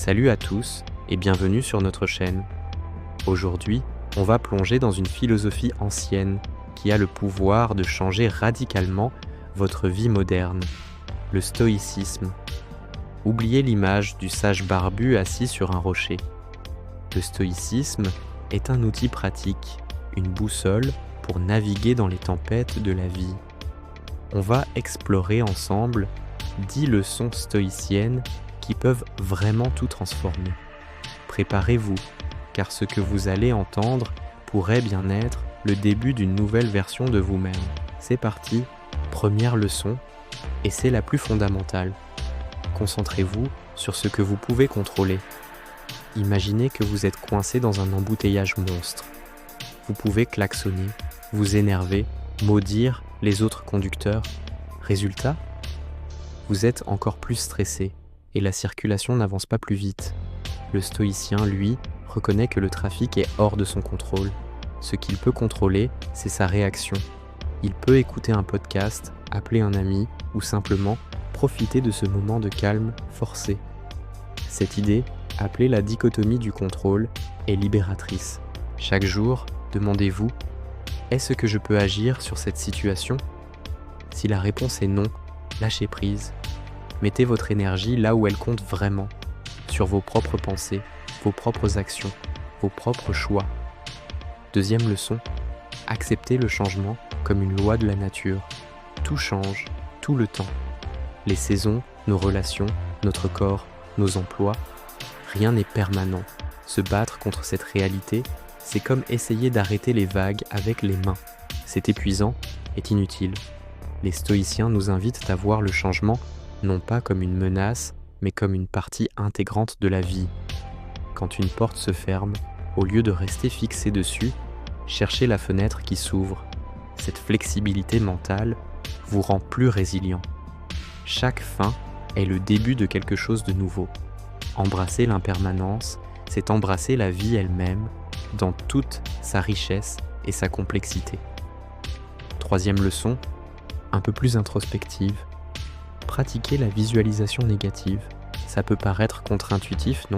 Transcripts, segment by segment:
Salut à tous et bienvenue sur notre chaîne. Aujourd'hui, on va plonger dans une philosophie ancienne qui a le pouvoir de changer radicalement votre vie moderne, le stoïcisme. Oubliez l'image du sage barbu assis sur un rocher. Le stoïcisme est un outil pratique, une boussole pour naviguer dans les tempêtes de la vie. On va explorer ensemble 10 leçons stoïciennes qui peuvent vraiment tout transformer. Préparez-vous, car ce que vous allez entendre pourrait bien être le début d'une nouvelle version de vous-même. C'est parti, première leçon, et c'est la plus fondamentale. Concentrez-vous sur ce que vous pouvez contrôler. Imaginez que vous êtes coincé dans un embouteillage monstre. Vous pouvez klaxonner, vous énerver, maudire les autres conducteurs. Résultat, vous êtes encore plus stressé et la circulation n'avance pas plus vite. Le stoïcien, lui, reconnaît que le trafic est hors de son contrôle. Ce qu'il peut contrôler, c'est sa réaction. Il peut écouter un podcast, appeler un ami ou simplement profiter de ce moment de calme forcé. Cette idée, appelée la dichotomie du contrôle, est libératrice. Chaque jour, demandez-vous, est-ce que je peux agir sur cette situation ? Si la réponse est non, lâchez prise. Mettez votre énergie là où elle compte vraiment, sur vos propres pensées, vos propres actions, vos propres choix. Deuxième leçon, acceptez le changement comme une loi de la nature. Tout change, tout le temps. Les saisons, nos relations, notre corps, nos emplois, rien n'est permanent. Se battre contre cette réalité, c'est comme essayer d'arrêter les vagues avec les mains. C'est épuisant, est inutile. Les stoïciens nous invitent à voir le changement non pas comme une menace, mais comme une partie intégrante de la vie. Quand une porte se ferme, au lieu de rester fixé dessus, cherchez la fenêtre qui s'ouvre. Cette flexibilité mentale vous rend plus résilient. Chaque fin est le début de quelque chose de nouveau. Embrasser l'impermanence, c'est embrasser la vie elle-même, dans toute sa richesse et sa complexité. Troisième leçon, un peu plus introspective. Pratiquer la visualisation négative. Ça peut paraître contre-intuitif, non ?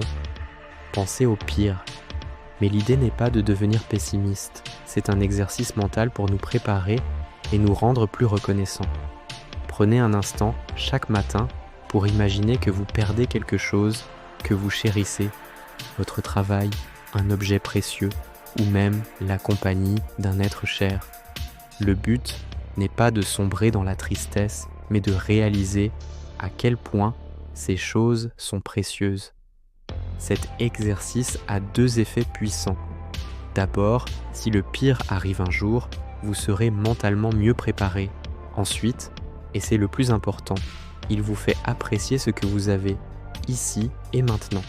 Pensez au pire. Mais l'idée n'est pas de devenir pessimiste. C'est un exercice mental pour nous préparer et nous rendre plus reconnaissants. Prenez un instant, chaque matin, pour imaginer que vous perdez quelque chose que vous chérissez, votre travail, un objet précieux, ou même la compagnie d'un être cher. Le but n'est pas de sombrer dans la tristesse, mais de réaliser à quel point ces choses sont précieuses. Cet exercice a 2 effets puissants. D'abord, si le pire arrive un jour, vous serez mentalement mieux préparé. Ensuite, et c'est le plus important, il vous fait apprécier ce que vous avez, ici et maintenant.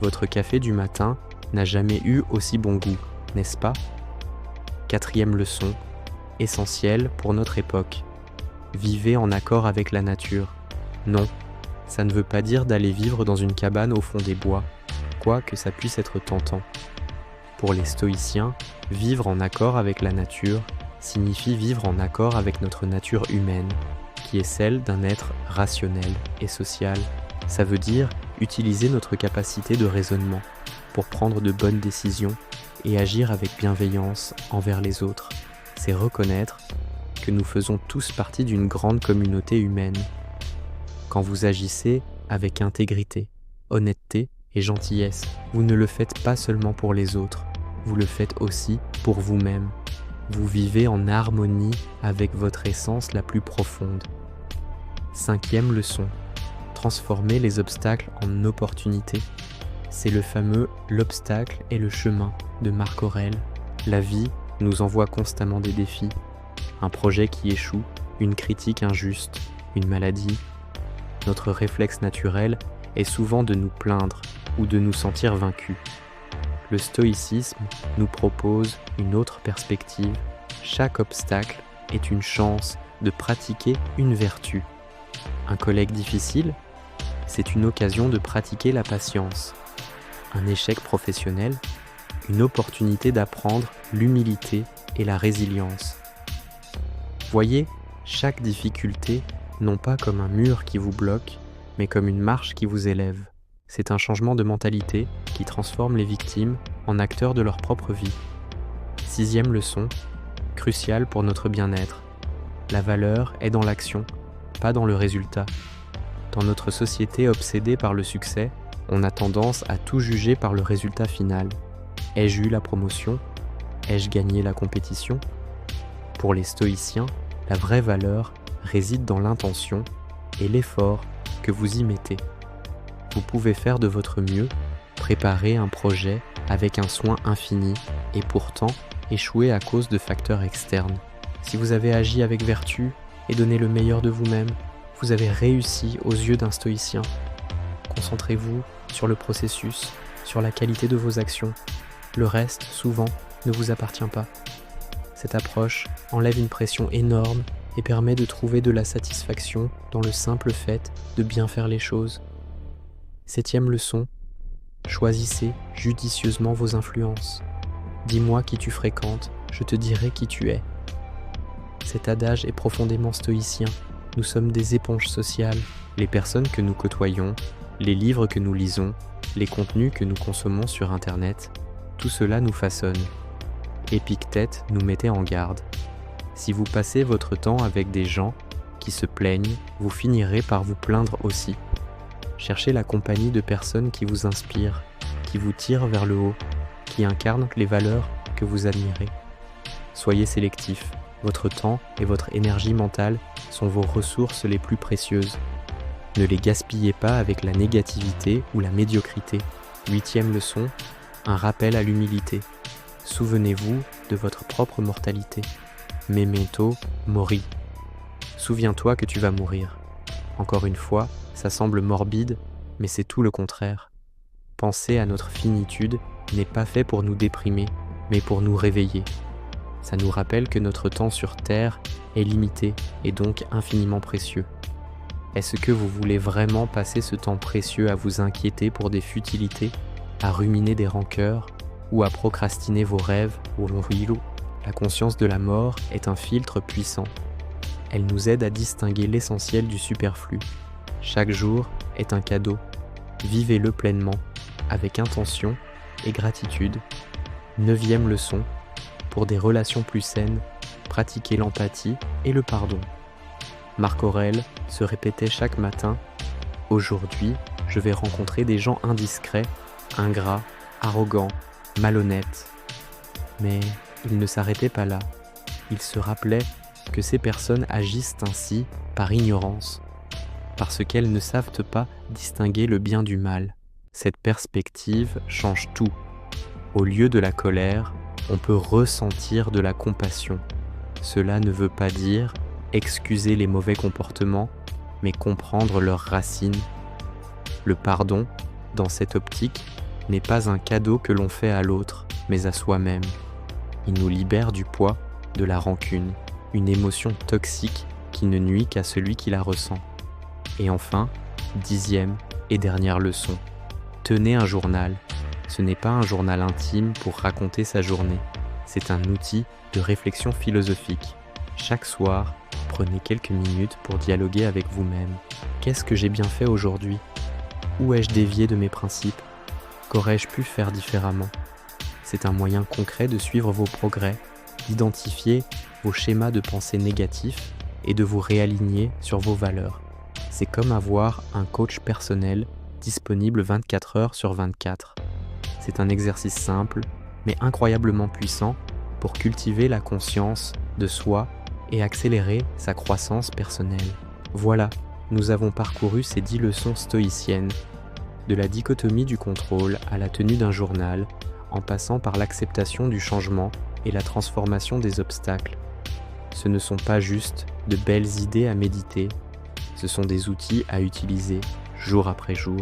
Votre café du matin n'a jamais eu aussi bon goût, n'est-ce pas ? Quatrième leçon, essentielle pour notre époque. Vivez en accord avec la nature. Non, ça ne veut pas dire d'aller vivre dans une cabane au fond des bois, quoique ça puisse être tentant. Pour les stoïciens, vivre en accord avec la nature signifie vivre en accord avec notre nature humaine, qui est celle d'un être rationnel et social. Ça veut dire utiliser notre capacité de raisonnement pour prendre de bonnes décisions et agir avec bienveillance envers les autres. C'est reconnaître que nous faisons tous partie d'une grande communauté humaine. Quand vous agissez avec intégrité, honnêteté et gentillesse, vous ne le faites pas seulement pour les autres, vous le faites aussi pour vous-même. Vous vivez en harmonie avec votre essence la plus profonde. Cinquième leçon, transformer les obstacles en opportunités. C'est le fameux « l'obstacle est le chemin » de Marc Aurèle. La vie nous envoie constamment des défis. Un projet qui échoue, une critique injuste, une maladie. Notre réflexe naturel est souvent de nous plaindre ou de nous sentir vaincus. Le stoïcisme nous propose une autre perspective. Chaque obstacle est une chance de pratiquer une vertu. Un collègue difficile, c'est une occasion de pratiquer la patience. Un échec professionnel, une opportunité d'apprendre l'humilité et la résilience. Voyez chaque difficulté non pas comme un mur qui vous bloque, mais comme une marche qui vous élève. C'est un changement de mentalité qui transforme les victimes en acteurs de leur propre vie. 6e leçon, cruciale pour notre bien-être. La valeur est dans l'action, pas dans le résultat. Dans notre société obsédée par le succès, on a tendance à tout juger par le résultat final. Ai-je eu la promotion ? Ai-je gagné la compétition ? Pour les stoïciens, la vraie valeur réside dans l'intention et l'effort que vous y mettez. Vous pouvez faire de votre mieux, préparer un projet avec un soin infini et pourtant échouer à cause de facteurs externes. Si vous avez agi avec vertu et donné le meilleur de vous-même, vous avez réussi aux yeux d'un stoïcien. Concentrez-vous sur le processus, sur la qualité de vos actions. Le reste, souvent, ne vous appartient pas. Cette approche enlève une pression énorme et permet de trouver de la satisfaction dans le simple fait de bien faire les choses. 7e leçon, choisissez judicieusement vos influences. Dis-moi qui tu fréquentes, je te dirai qui tu es. Cet adage est profondément stoïcien. Nous sommes des éponges sociales. Les personnes que nous côtoyons, les livres que nous lisons, les contenus que nous consommons sur Internet, tout cela nous façonne. Épictète nous mettait en garde. Si vous passez votre temps avec des gens qui se plaignent, vous finirez par vous plaindre aussi. Cherchez la compagnie de personnes qui vous inspirent, qui vous tirent vers le haut, qui incarnent les valeurs que vous admirez. Soyez sélectif. Votre temps et votre énergie mentale sont vos ressources les plus précieuses. Ne les gaspillez pas avec la négativité ou la médiocrité. 8e leçon, un rappel à l'humilité. Souvenez-vous de votre propre mortalité. Memento mori. Souviens-toi que tu vas mourir. Encore une fois, ça semble morbide, mais c'est tout le contraire. Penser à notre finitude n'est pas fait pour nous déprimer, mais pour nous réveiller. Ça nous rappelle que notre temps sur Terre est limité et donc infiniment précieux. Est-ce que vous voulez vraiment passer ce temps précieux à vous inquiéter pour des futilités, à ruminer des rancœurs ou à procrastiner vos rêves ou vos vilous ? La conscience de la mort est un filtre puissant. Elle nous aide à distinguer l'essentiel du superflu. Chaque jour est un cadeau. Vivez-le pleinement, avec intention et gratitude. 9e leçon. Pour des relations plus saines, pratiquez l'empathie et le pardon. Marc Aurèle se répétait chaque matin « Aujourd'hui, je vais rencontrer des gens indiscrets, ingrats, arrogants, malhonnêtes. » Mais il ne s'arrêtait pas là. Il se rappelait que ces personnes agissent ainsi par ignorance, parce qu'elles ne savent pas distinguer le bien du mal. Cette perspective change tout. Au lieu de la colère, on peut ressentir de la compassion. Cela ne veut pas dire excuser les mauvais comportements, mais comprendre leurs racines. Le pardon, dans cette optique, n'est pas un cadeau que l'on fait à l'autre, mais à soi-même. Il nous libère du poids de la rancune, une émotion toxique qui ne nuit qu'à celui qui la ressent. Et enfin, 10e et dernière leçon, tenez un journal. Ce n'est pas un journal intime pour raconter sa journée, c'est un outil de réflexion philosophique. Chaque soir, prenez quelques minutes pour dialoguer avec vous-même. Qu'est-ce que j'ai bien fait aujourd'hui ? Où ai-je dévié de mes principes ? Qu'aurais-je pu faire différemment ? C'est un moyen concret de suivre vos progrès, d'identifier vos schémas de pensée négatifs et de vous réaligner sur vos valeurs. C'est comme avoir un coach personnel disponible 24 heures sur 24. C'est un exercice simple, mais incroyablement puissant pour cultiver la conscience de soi et accélérer sa croissance personnelle. Voilà, nous avons parcouru ces 10 leçons stoïciennes, de la dichotomie du contrôle à la tenue d'un journal, en passant par l'acceptation du changement et la transformation des obstacles. Ce ne sont pas juste de belles idées à méditer, ce sont des outils à utiliser jour après jour.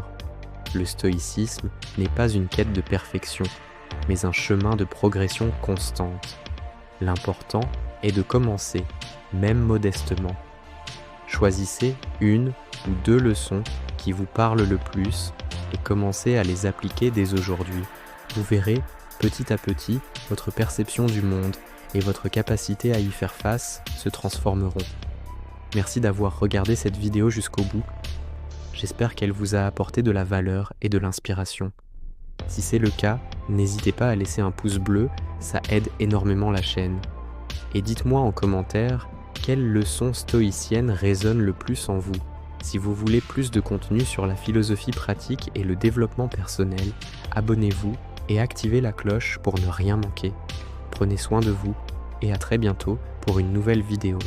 Le stoïcisme n'est pas une quête de perfection, mais un chemin de progression constante. L'important est de commencer, même modestement. Choisissez une ou 2 leçons qui vous parlent le plus et commencez à les appliquer dès aujourd'hui. Vous verrez, petit à petit, votre perception du monde et votre capacité à y faire face se transformeront. Merci d'avoir regardé cette vidéo jusqu'au bout. J'espère qu'elle vous a apporté de la valeur et de l'inspiration. Si c'est le cas, n'hésitez pas à laisser un pouce bleu, ça aide énormément la chaîne. Et dites-moi en commentaire quelle leçon stoïcienne résonne le plus en vous. Si vous voulez plus de contenu sur la philosophie pratique et le développement personnel, abonnez-vous et activez la cloche pour ne rien manquer. Prenez soin de vous et à très bientôt pour une nouvelle vidéo.